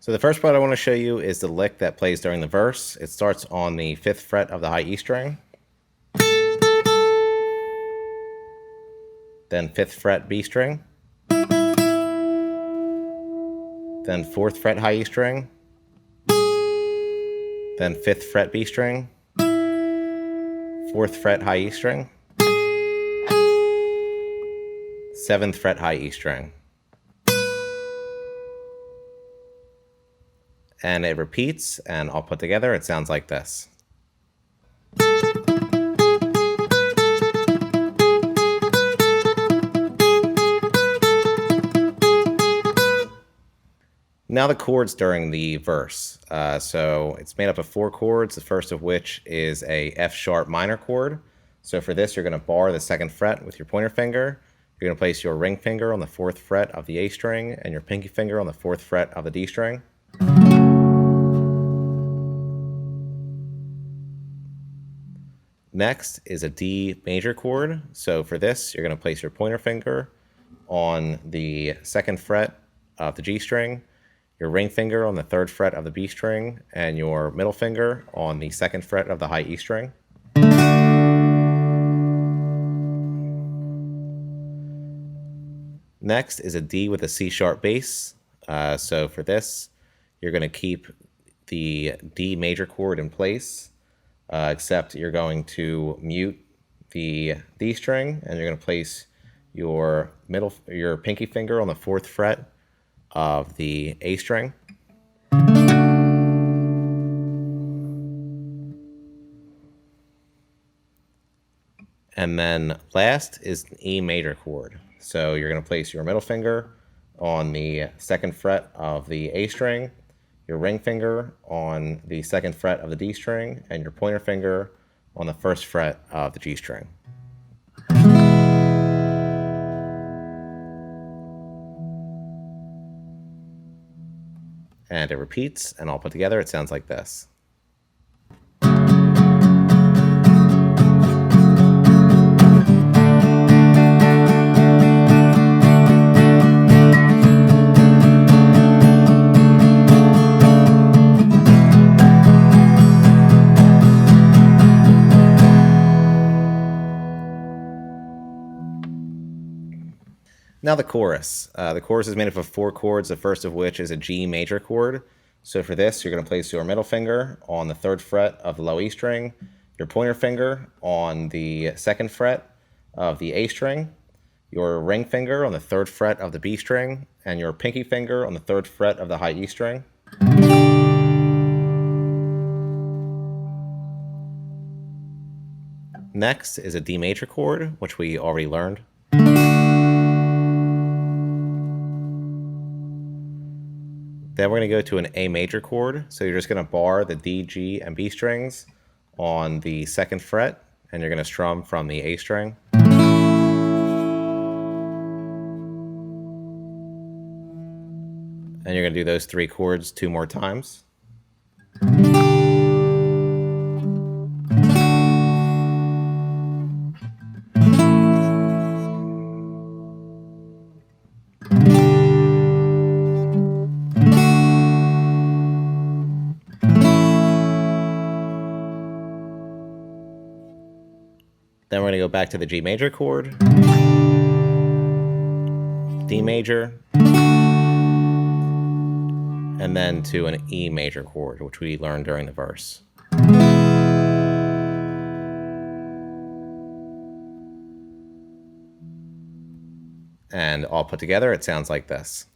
So the first part I want to show you is the lick that plays during the verse. It starts on the 5th fret of the high E string, then 5th fret B string, then 4th fret high E string, then 5th fret B string, 4th fret high E string, 7th fret high E string. And it repeats, and all put together it sounds like this. Now the chords during the verse. So it's made up of 4 chords, the first of which is a F sharp minor chord. So for this, you're going to bar the 2nd fret with your pointer finger. You're going to place your ring finger on the 4th fret of the A string and your pinky finger on the 4th fret of the D string. Next is a D major chord. So for this, you're going to place your pointer finger on the 2nd fret of the G string, your ring finger on the 3rd fret of the B string, and your middle finger on the 2nd fret of the high E string. Next is a D with a C sharp bass. So for this, you're going to keep the D major chord in place, except you're going to mute the D string, and you're going to place your pinky finger on the 4th fret of the A string. And then last is an E major chord. So you're going to place your middle finger on the 2nd fret of the A string, your ring finger on the 2nd fret of the D string, and your pointer finger on the 1st fret of the G string. And it repeats, and all put together it sounds like this. Now the chorus. The chorus is made up of 4 chords, the first of which is a G major chord. So for this, you're going to place your middle finger on the 3rd fret of the low E string, your pointer finger on the 2nd fret of the A string, your ring finger on the 3rd fret of the B string, and your pinky finger on the 3rd fret of the high E string. Next is a D major chord, which we already learned. Then we're going to go to an A major chord. So you're just going to bar the D, G, and B strings on the 2nd fret, and you're going to strum from the A string. And you're going to do those 3 chords 2 more times. Then we're going to go back to the G major chord, D major, and then to an E major chord, which we learned during the verse. And all put together, it sounds like this.